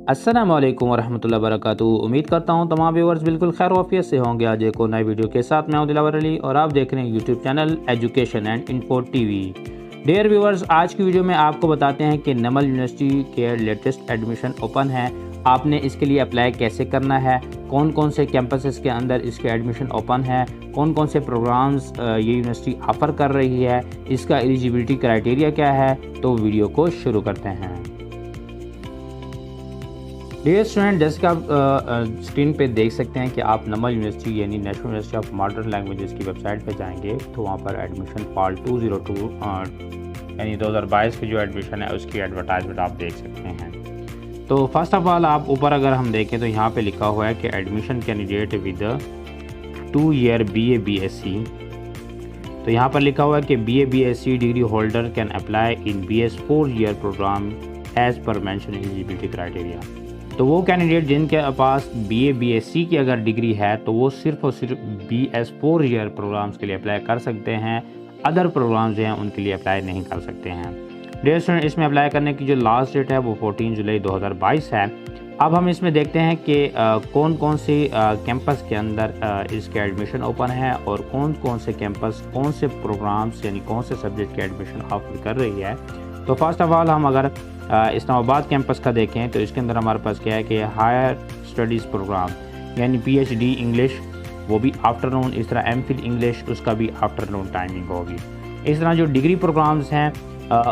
अस्सलाम वालेकुम वरहमतुल्लाहि वबरकातुहू। उम्मीद करता हूँ तमाम व्यूअर्स बिल्कुल खैर वाफियत से होंगे। आज एक और नई वीडियो के साथ मैं हूं दिलावर अली और आप देख रहे हैं YouTube channel education and info TV. Dear viewers, आज की वीडियो में आपको बताते हैं कि नमल यूनिवर्सिटी के लेटेस्ट एडमिशन ओपन है। आपने इसके लिए अप्लाई कैसे करना है, कौन कौन से कैंपसेस के अंदर इसके एडमिशन ओपन है, कौन कौन से प्रोग्राम्स ये यूनिवर्सिटी ऑफ़र कर रही है, इसका एलिजिबिलिटी क्राइटेरिया क्या है। तो वीडियो को शुरू करते हैं। डियर स्टूडेंट, जैसे कि आप स्क्रीन पे देख सकते हैं कि आप नमल यूनिवर्सिटी यानी national university of modern languages की वेबसाइट पे जाएंगे तो वहाँ पर एडमिशन फॉल 202 यानी 2022 की जो एडमिशन है उसकी एडवर्टाइजमेंट आप देख सकते हैं। तो फर्स्ट ऑफ ऑल आप ऊपर अगर हम देखें तो यहाँ पे लिखा हुआ है कि admission candidate with 2 year BA BSc। तो यहाँ पर लिखा हुआ है कि BA BSc degree holder can apply in BS 4 year program as per mention eligibility criteria. तो वो कैंडिडेट जिनके पास BA BSc की अगर डिग्री है तो वो सिर्फ और सिर्फ BS 4 ईयर प्रोग्राम्स के लिए अप्लाई कर सकते हैं। अदर प्रोग्राम्स जो हैं उनके लिए अप्लाई नहीं कर सकते हैं। डियर स्टूडेंट, इसमें अप्लाई करने की जो लास्ट डेट है वो 14 जुलाई 2022 है। अब हम इसमें देखते हैं कि कौन कौन से कैंपस के अंदर इसके एडमिशन ओपन है और कौन कौन से कैंपस कौन से प्रोग्राम्स यानी कौन से सब्जेक्ट के एडमिशन ऑफर कर रही है। तो फर्स्ट ऑफ ऑल हम अगर इस्लामाबाद कैंपस का देखें तो इसके अंदर हमारे पास क्या है कि हायर स्टडीज़ प्रोग्राम यानी PhD इंग्लिश, वो भी आफ्टरनून। इस तरह MPhil इंग्लिश, उसका भी आफ्टरनून टाइमिंग होगी। इस तरह जो डिग्री प्रोग्राम्स हैं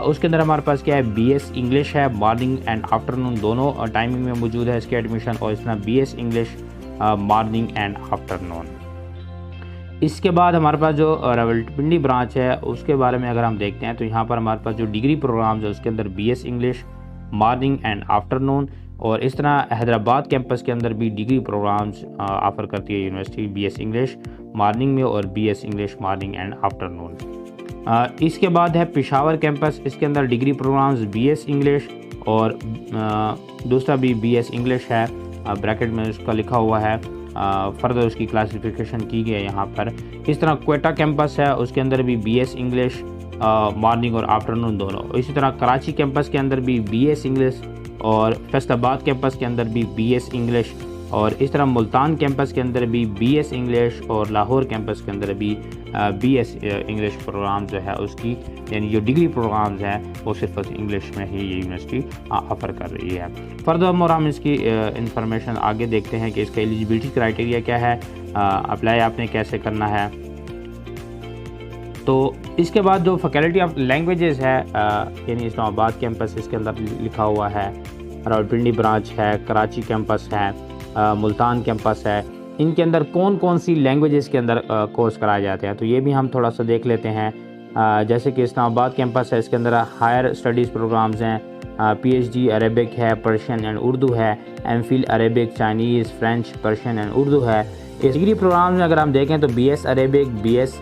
उसके अंदर हमारे पास क्या है, BS इंग्लिश है, मॉर्निंग एंड आफ्टरनून दोनों टाइमिंग में मौजूद है इसके एडमिशन। और इस तरह BS English morning and afternoon. इसके बाद हमारे पास जो रावलपिंडी ब्रांच है उसके बारे में अगर हम देखते हैं तो यहाँ पर हमारे पास जो डिग्री प्रोग्राम्स है उसके अंदर BS English morning and afternoon. और इस तरह हैदराबाद कैंपस के अंदर भी डिग्री प्रोग्राम्स ऑफ़र करती है यूनिवर्सिटी, BS इंग्लिश मॉर्निंग में और BS English morning and afternoon. इसके बाद है पेशावर कैंपस, इसके अंदर डिग्री प्रोग्राम्स BS इंग्लिश और दूसरा भी BS इंग्लिश है, ब्रैकेट में उसका लिखा हुआ है। फर्दर उसकी क्लासिफिकेशन की गई है यहाँ पर। इस तरह क्वेटा कैंपस है, उसके अंदर भी BS इंग्लिश मॉर्निंग और आफ्टरनून दोनों। इसी तरह कराची कैंपस के अंदर भी BS इंग्लिश और फैसलाबाद कैंपस के अंदर भी BS इंग्लिश। और इस तरह मुल्तान कैंपस के अंदर भी BS इंग्लिश और लाहौर कैंपस के अंदर भी BS इंग्लिश प्रोग्राम जो है उसकी यानी जो डिग्री प्रोग्राम्स हैं वो सिर्फ इंग्लिश में ही ये यूनिवर्सिटी ऑफ़र कर रही है। फर्दर मोर हम इसकी इंफॉर्मेशन आगे देखते हैं कि इसका एलिजिबिलिटी क्राइटेरिया क्या है, अप्लाई आपने कैसे करना है। तो इसके बाद जो फैकल्टी ऑफ लैंग्वेजेस है यानी इस्लामाबाद कैंपस इसके अंदर लिखा हुआ है, रावलपिंडी ब्रांच है, कराची कैंपस है, मुल्तान कैंपस है। इनके अंदर कौन कौन सी लैंग्वेजेस के अंदर कोर्स कराए जाते हैं तो ये भी हम थोड़ा सा देख लेते हैं। जैसे कि इस्लामाबाद कैंपस है, इसके अंदर हायर स्टडीज़ प्रोग्राम्स हैं, PhD अरेबिक है, पर्शियन एंड उर्दू है, MPhil Arabic, Chinese, French, Persian and Urdu है। इस डिग्री प्रोग्राम में अगर हम देखें तो BS Arabic, BS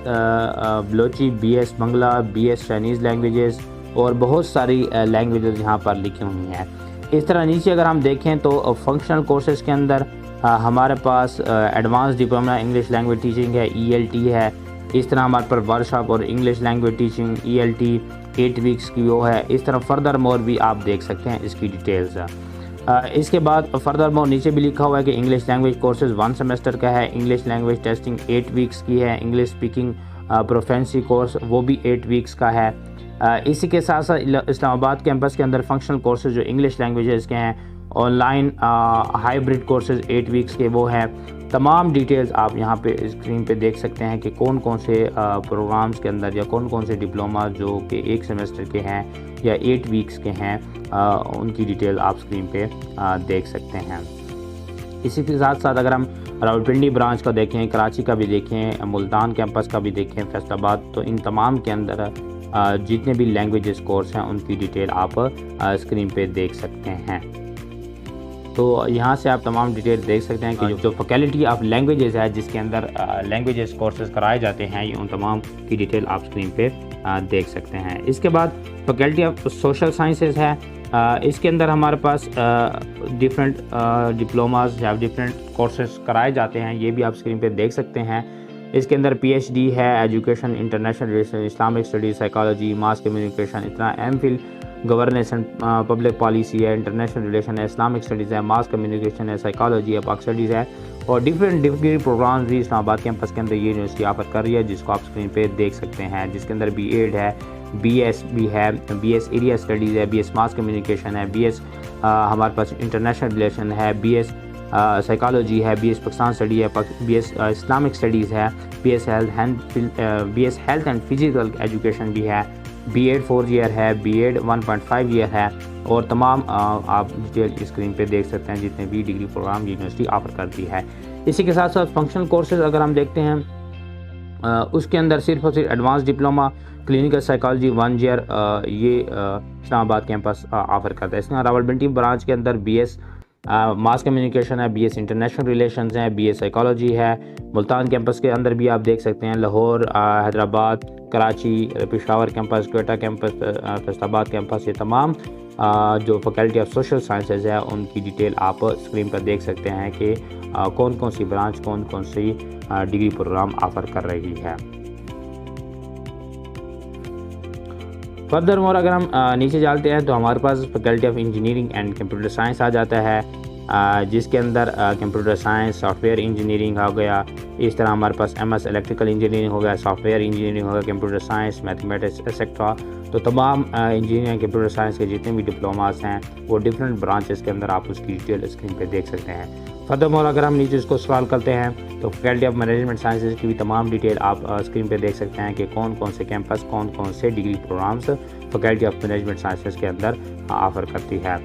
Balochi, BS बंगला, BS चाइनीज़ लैंग्वेजेस और बहुत सारी लैंग्वेजेस यहाँ पर लिखी हुई हैं। इस तरह नीचे अगर हम देखें तो फंक्शनल कोर्सेज़ के अंदर हमारे पास advance diploma English language teaching है, ELT है। इस तरह हमारे पर वर्कशॉप और English language teaching ELT 8 weeks की वो है। इस तरह फर्दर मोर भी आप देख सकते हैं इसकी डिटेल्स। इसके बाद फर्दर मोर नीचे भी लिखा हुआ है कि इंग्लिश लैंग्वेज कोर्सेज 1 सेमेस्टर का है, इंग्लिश लैंग्वेज टेस्टिंग 8 वीक्स की है, इंग्लिश स्पीकिंग प्रोफेंसी कोर्स वो भी 8 वीक्स का है। इसी के साथ साथ इस्लामाबाद कैंपस के अंदर फंक्शनल कोर्सेज जो इंग्लिश लैंग्वेजेस के हैं, ऑनलाइन हाइब्रिड कोर्सेज 8 वीक्स के वो हैं। तमाम डिटेल्स आप यहाँ पे स्क्रीन पे देख सकते हैं कि कौन कौन से प्रोग्राम्स के अंदर या कौन कौन से डिप्लोमा जो कि 1 सेमेस्टर के हैं या 8 वीक्स के हैं उनकी डिटेल आप स्क्रीन पे देख सकते हैं। इसी के साथ साथ अगर हम रावलपिंडी ब्रांच का देखें, कराची का भी देखें, मुल्तान कैंपस का भी देखें, फैसलाबाद, तो इन तमाम के अंदर जितने भी लैंग्वेजेस कोर्स हैं उनकी डिटेल आप स्क्रीन पे देख सकते हैं। तो यहाँ से आप तमाम डिटेल देख सकते हैं कि जो फैकल्टी ऑफ लैंग्वेजेस है जिसके अंदर लैंग्वेजेस कोर्सेज कराए जाते हैं ये उन तमाम की डिटेल आप स्क्रीन पे देख सकते हैं। इसके बाद फैकल्टी ऑफ सोशल साइंसेज है, इसके अंदर हमारे पास डिफरेंट डिप्लोमास या डिफरेंट कोर्सेज कराए जाते हैं, ये भी आप स्क्रीन पे देख सकते हैं। इसके अंदर PhD है, education, international relation, Islamic studies, psychology, mass communication, इतना MPhil governance and public policy है, इंटरनेशनल रिलेशन है, इस्लामिक स्टडीज़ है, मास कम्युनिकेशन है, साइकोलॉजी है, पाक स्टडीज़ है और डिफरेंट डिग्री प्रोग्राम्स भी इस्लामाबाद कैंपस के अंदर ये यूनिवर्सिटी ऑफर कर रही है, जिसको आप स्क्रीन पे देख सकते हैं, जिसके अंदर B.Ed है, BS भी है, BS एरिया स्टडीज़ है, BS मास कम्युनिकेशन है, BS हमारे पास इंटरनेशनल रिलेशन है, BS साइकोलॉजी है, BS पाकिस्तान स्टडी है, BS इस्लामिक स्टडीज़ है, BS health and physical education भी है, B.Ed 4 ईयर है, B.Ed 1.5 ईयर है और तमाम आप डिटेल स्क्रीन पे देख सकते हैं जितने भी डिग्री प्रोग्राम यूनिवर्सिटी ऑफर करती है। इसी के साथ साथ फंक्शनल कोर्सेज अगर हम देखते हैं उसके अंदर सिर्फ और सिर्फ advance diploma clinical psychology 1 year ये इस्लामाबाद कैंपस ऑफर करता है। इसमें रावलपिंडी ब्रांच के अंदर BS मास कम्युनिकेशन है, BS इंटरनेशनल रिलेशंस है, BS साइकोलॉजी है। मुल्तान कैंपस के अंदर भी आप देख सकते हैं, Lahore, Hyderabad, Karachi, Peshawar campus, Quetta campus, Faisalabad campus, ये तमाम जो फैकल्टी ऑफ सोशल साइंसेज है उनकी डिटेल आप स्क्रीन पर देख सकते हैं कि कौन कौन सी ब्रांच कौन कौन सी डिग्री प्रोग्राम ऑफर कर रही है। फर्दर मोर अगर हम नीचे जाते हैं तो हमारे पास faculty of engineering and computer science आ जाता है, जिसके अंदर कंप्यूटर साइंस, सॉफ्टवेयर इंजीनियरिंग हो गया। इस तरह हमारे पास MS इलेक्ट्रिकल इंजीनियरिंग हो गया, सॉफ्टवेयर इंजीनियरिंग हो गया, कंप्यूटर साइंस, मैथमेटिक्स एक्सेट्रा। तो तमाम इंजीनियरिंग कंप्यूटर साइंस के जितने भी डिप्लोमास हैं वो डिफरेंट ब्रांचेस के अंदर आप उसकी डिटेल स्क्रीन पे देख सकते हैं। फर्दरमोर अगर हम नीचे इसको सवाल करते हैं तो फैकल्टी ऑफ मैनेजमेंट साइंसेज की भी तमाम डिटेल आप स्क्रीन पे देख सकते हैं कि कौन कौन से कैंपस कौन कौन से degree programs faculty of management sciences के अंदर ऑफर करती है।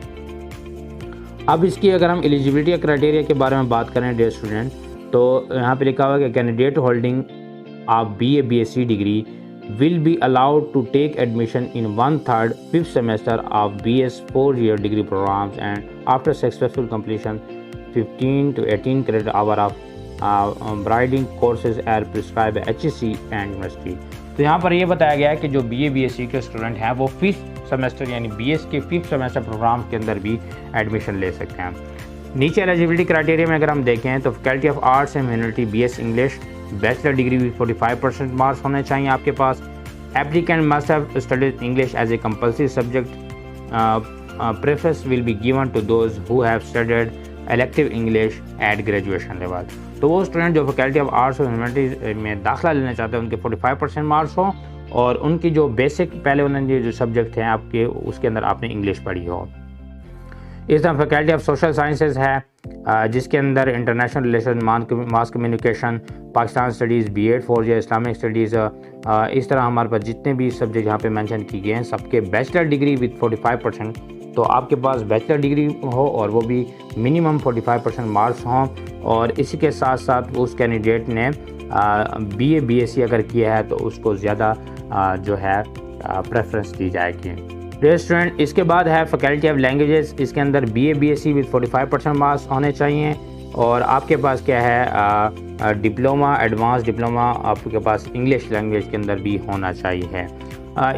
अब इसकी अगर हम एलिजिबिलिटी क्राइटेरिया के बारे में बात करें डियर स्टूडेंट, तो यहाँ पे लिखा हुआ है कि candidate holding of BA BSc degree will be allowed to take admission in 1/3 5th semester of BS 4-year degree programs and after successful completion 15 to 18 credit hour of bridging courses are prescribe HEC and university. तो यहाँ पर ये बताया गया है कि जो BA BSc के स्टूडेंट हैं वो 5th सेमेस्टर यानी BS के 5th सेमेस्टर प्रोग्राम के अंदर भी एडमिशन ले सकते हैं। नीचे एलिजिबिलिटी क्राइटेरिया में अगर हम देखें तो faculty of arts and humanity BS English bachelor degree with 45% marks होने चाहिए आपके पास। Applicant must have studied English as a compulsory subject. Preference will be given to those who have studied elective English at graduation level. तो वो student जो faculty of arts और humanities में दाखिला लेना चाहते हैं उनके 45% मार्क्स हों और उनकी जो बेसिक पहले उन्होंने जो सब्जेक्ट हैं आपके उसके अंदर आपने इंग्लिश पढ़ी हो। इस तरह फैकल्टी ऑफ सोशल साइंसेज है जिसके अंदर international relation, mass communication, Pakistan studies, B.Ed 4 year, Islamic studies. इस तरह हमारे पास जितने भी सब्जेक्ट यहाँ पे मेंशन किए गए हैं सबके बैचलर डिग्री विद 45%। तो आपके पास बैचलर डिग्री हो और वो भी मिनिमम 45% मार्क्स हों और इसी के साथ साथ उस कैंडिडेट ने BA BSc अगर किया है तो उसको ज़्यादा जो है प्रेफरेंस दी जाएगी। डियर स्टूडेंट, इसके बाद है फैकल्टी ऑफ लैंग्वेजेस। इसके अंदर BA BSc विद 45% मार्क्स होने चाहिए और आपके पास क्या है डिप्लोमा, एडवांस डिप्लोमा आपके पास इंग्लिश लैंग्वेज के अंदर भी होना चाहिए।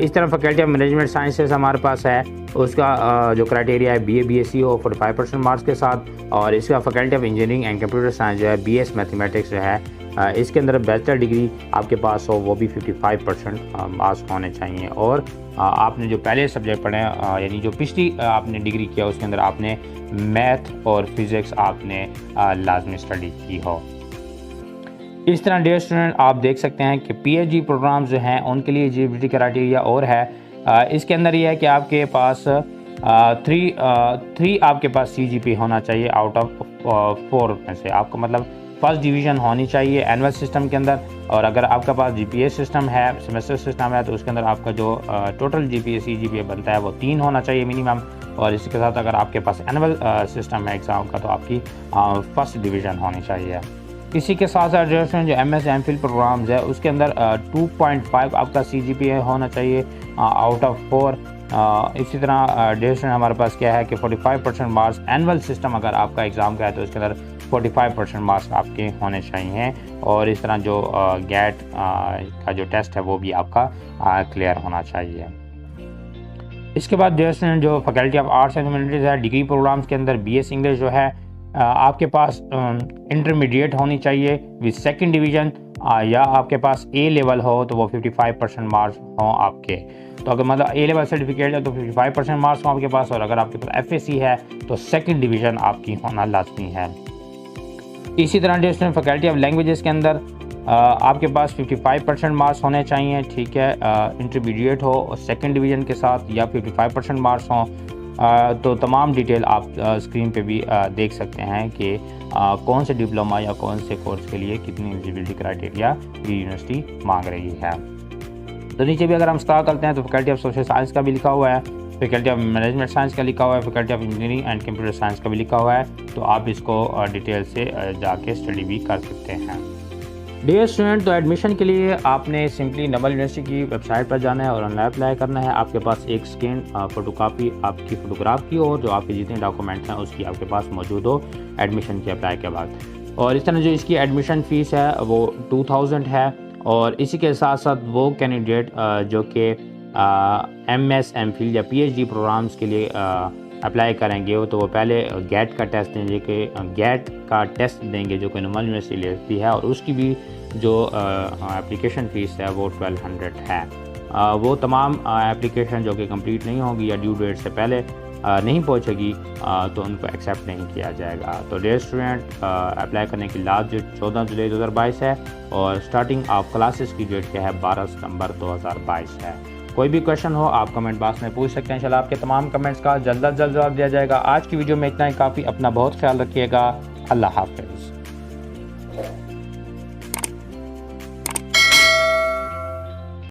इस तरह फैकल्टी ऑफ मैनेजमेंट साइंसेज हमारे पास है, उसका जो क्राइटेरिया है BA BSc हो 45% मार्क्स के साथ और इसका faculty of engineering and computer science जो है BS मैथमेटिक्स जो है इसके अंदर बैचलर डिग्री आपके पास हो वो भी 55% मार्क्स होने चाहिए और आपने जो पहले सब्जेक्ट पढ़े यानी जो पिछली आपने डिग्री किया उसके अंदर आपने मैथ और फिज़िक्स आपने लाजमी स्टडी की हो। इस तरह डियर स्टूडेंट आप देख सकते हैं कि PhD प्रोग्राम्स जो हैं उनके लिए एलिजिबिलिटी क्राइटेरिया और है। इसके अंदर ये है कि आपके पास 3 आपके पास CGP होना चाहिए आउट ऑफ 4 में से, आपका मतलब फर्स्ट डिवीज़न होनी चाहिए एनुअल सिस्टम के अंदर। और अगर आपका पास GPA सिस्टम है, सेमेस्टर सिस्टम है, तो उसके अंदर आपका जो टोटल GPA CGPA बनता है वो 3 होना चाहिए मिनिमम। और इसके साथ अगर आपके पास एनुअल सिस्टम है एग्ज़ाम का तो आपकी फर्स्ट डिवीज़न होनी चाहिए। इसी के साथ साथ जो MS MPhil प्रोग्राम्स है उसके अंदर 2.5 आपका CGPA होना चाहिए आउट ऑफ 4। इसी तरह ड्यूरेशन हमारे पास क्या है कि 45% मार्क्स एनुअल सिस्टम अगर आपका एग्ज़ाम का है तो उसके अंदर 45% मार्क्स आपके होने चाहिए और इस तरह जो गेट का जो टेस्ट है वो भी आपका क्लियर होना चाहिए। इसके बाद ड्यूरेशन जो faculty of arts and humanities है डिग्री प्रोग्राम्स के अंदर BS इंग्लिश जो है आपके पास इंटरमीडिएट होनी चाहिए विद 2nd डिवीज़न या आपके पास ए लेवल हो तो वो 55% मार्क्स हों आपके। तो अगर मतलब ए लेवल सर्टिफिकेट है तो 55% मार्क्स हों आपके पास, और अगर आपके पास FAC है तो सेकंड डिवीज़न आपकी होना लाजमी है। इसी तरह dear student, faculty of languages के अंदर आपके पास 55% मार्क्स होने चाहिए, ठीक है। इंटरमीडिएट हो और सेकंड डिवीज़न के साथ या 55% मार्क्स हों। तो तमाम डिटेल आप स्क्रीन पे भी देख सकते हैं कि कौन से डिप्लोमा या कौन से कोर्स के लिए कितनी एलिजिबिलिटी क्राइटेरिया ये यूनिवर्सिटी मांग रही है। तो नीचे भी अगर हम स्क्रॉल करते हैं तो फैकल्टी ऑफ सोशल साइंस का भी लिखा हुआ है, फैकल्टी ऑफ मैनेजमेंट साइंस का लिखा हुआ है, faculty of engineering and computer science का भी लिखा हुआ है। तो आप इसको डिटेल से जाके स्टडी भी कर सकते हैं। डियर स्टूडेंट, तो एडमिशन के लिए आपने सिंपली नमल यूनिवर्सिटी की वेबसाइट पर जाना है और ऑनलाइन अप्लाई करना है। आपके पास एक स्कैन फ़ोटोकॉपी आपकी फ़ोटोग्राफ की हो, जो आपके जितने डॉक्यूमेंट्स हैं उसकी आपके पास मौजूद हो एडमिशन के अप्लाई के बाद। और इस तरह जो इसकी एडमिशन फ़ीस है वो 2000 है। और इसी के साथ साथ वो कैंडिडेट जो कि MS, MPhil या PhD प्रोग्राम्स के लिए अप्लाई करेंगे तो वो पहले गेट का टेस्ट देंगे, कि गेट का टेस्ट देंगे जो कि नमल यूनिवर्सिटी लेती है, और उसकी भी जो एप्लीकेशन फ़ीस है वो 1200 है। वो तमाम एप्लीकेशन जो कि कंप्लीट नहीं होगी या ड्यू डेट से पहले नहीं पहुंचेगी तो उनको एक्सेप्ट नहीं किया जाएगा। तो डियर स्टूडेंट, अप्लाई करने की लास्ट डेट 14 जुलाई 2022 है और स्टार्टिंग ऑफ क्लासेस की डेट क्या है 12 सितंबर 2022 है। कोई भी क्वेश्चन हो आप कमेंट बॉक्स में पूछ सकते हैं, इंशाल्लाह आपके तमाम कमेंट्स का जल्द अज जल्द जवाब दिया जाएगा। आज की वीडियो में इतना ही काफ़ी। अपना बहुत ख्याल रखिएगा। अल्लाह हाफ़िज़।